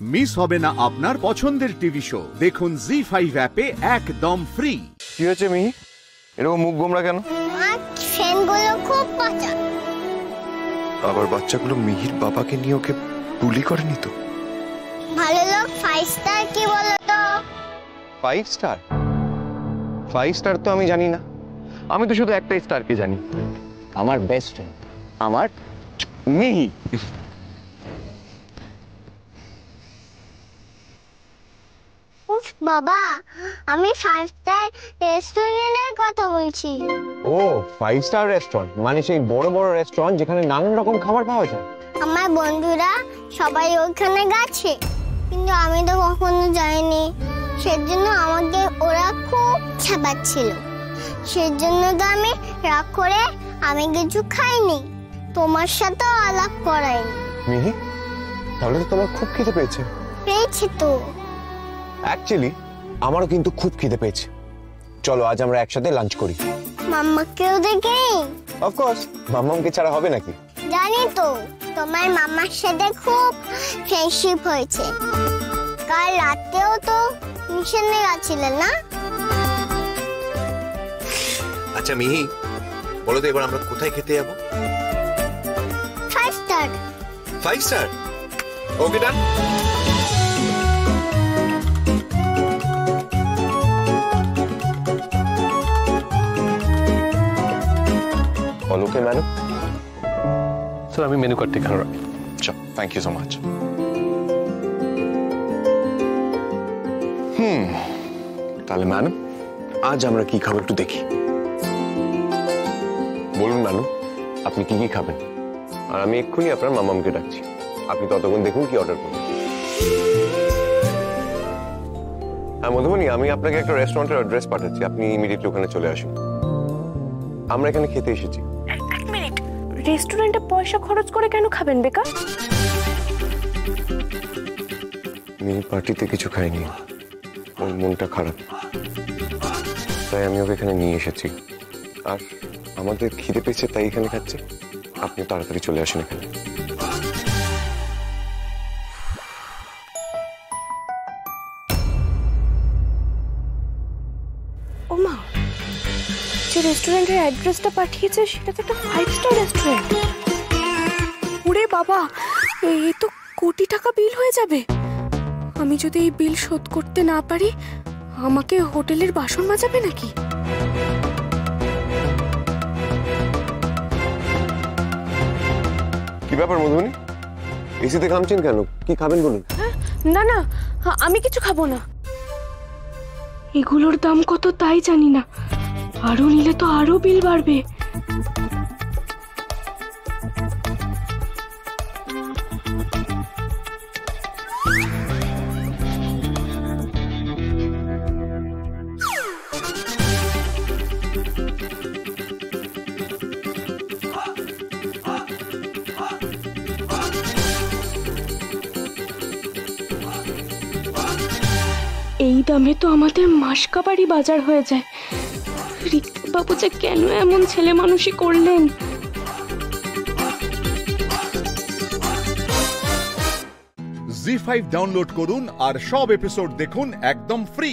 Miss হবে না আপনার পছন্দের টিভি শো। দেখুন জি5 অ্যাপে একদম ফ্রি। কি হয়েছে মিহি, এরকম মুখ গোমরা কেন? ফ্যানগুলো খুব পচা। আবার বাচ্চাগুলো মিহির বাবাকে নিয়ে ওকে বুলি করেনি তো? ভালো লোক 5 স্টার কি বলো তো? 5 স্টার? 5 স্টার তো আমি জানি না, আমি তো শুধু একটাই স্টারকে জানি, আমার বেস্ট ফ্রেন্ড, আমার মিহি। উফ বাবা, আমি 5 স্টার রেস্টুরেন্টের কথা বলছি। ও 5 স্টার রেস্টুরেন্ট মানে সেই বড় বড় রেস্টুরেন্ট যেখানে নানান রকম খাবার পাওয়া যায়। আমার বন্ধুরা সবাই ওখানে গেছে, কিন্তু আমি তো কখনো যাইনি। সেজন্য আমাকে ওরা খুব ছাপাচ্ছিল, সেজন্য তো আমি রাগ করে আমি কিছু খাইনি, তোমার সাথে আলাপ করাইনি। মিহি, তাহলে তো তোমার খুব খিদে পেয়েছে। পেয়েছি তো। অ্যাকচুয়ালি আমারও কিন্তু খুব খিদে পেয়েছে, চলো আজ আমরা একসাথে লাঞ্চ করি। মাম্মাকেও দেখে। অফকোর্স, মাম্মামকে ছাড়া হবে নাকি? জানি তো, তোমার মামার সাথে খুব ফ্রেন্ডশিপ হয়েছে। কাল রাতেও তো মিশনে গেছিলেন না? আচ্ছা মিহি, বলো তো এবার আমরা কোথায় খেতে যাবো? 5 star. 5 star? Okay done. Okay madam. Sir আমি মেনু কার্ডটা এখানে রাখি। আচ্ছা, থ্যাংক ইউ সো মাচ। তাহলে ম্যাডাম আজ আমরা কি খাবো একটু দেখি। বলুন ম্যাডাম, আপনি কি কি খাবেন? আর আমি এক্ষুনি আপনার মামামকে ডাকছি, আপনি ততক্ষণ দেখুন কি অর্ডার করুন। হ্যাঁ মধুবনী, আমি আপনাকে একটা রেস্টুরেন্টের অ্যাড্রেস পাঠাচ্ছি, আপনি ইমিডিয়েটলি ওখানে চলে আসুন। আমরা এখানে খেতে এসেছি। এক মিনিট, রেস্টুরেন্টে পয়সা খরচ করে কেন খাবেন বেকা? মিনি পার্টিতে কিছু খাইনি, ওর মনটা খারাপ, তাই আমি ওকে এখানে নিয়ে এসেছি। আর আমাদের খিদে পেয়েছে তাই এখানে খাচ্ছি, আপনি তাড়াতাড়ি চলে আসুন এখানে। ওমা, যে রেস্টুরেন্টের অ্যাড্রেসটা পাঠিয়েছে সেটা তো একটা 5 স্টার রেস্টুরেন্ট। ওরে বাবা, এই তো কোটি টাকা বিল হয়ে যাবে। আমি যদি এই বিল শোধ করতে না পারি, আমাকে হোটেলের বাসন মাজাবে নাকি? কি ব্যাপার মধুবনী, এসিতে ঘামছেন কেন? কি খাবেন বলুন? না না, আমি কিছু খাবো না। এগুলোর দাম কত তাই জানি না, আরো নিলে তো আরো বিল বাড়বে। এই দামে তো আমাদের মাসকাবারি বাজার হয়ে যায়। ঋত্বিক বাবু যে কেন এমন ছেলে মানুষই করলেন। জি5 ডাউনলোড করুন আর সব এপিসোড দেখুন একদম ফ্রি।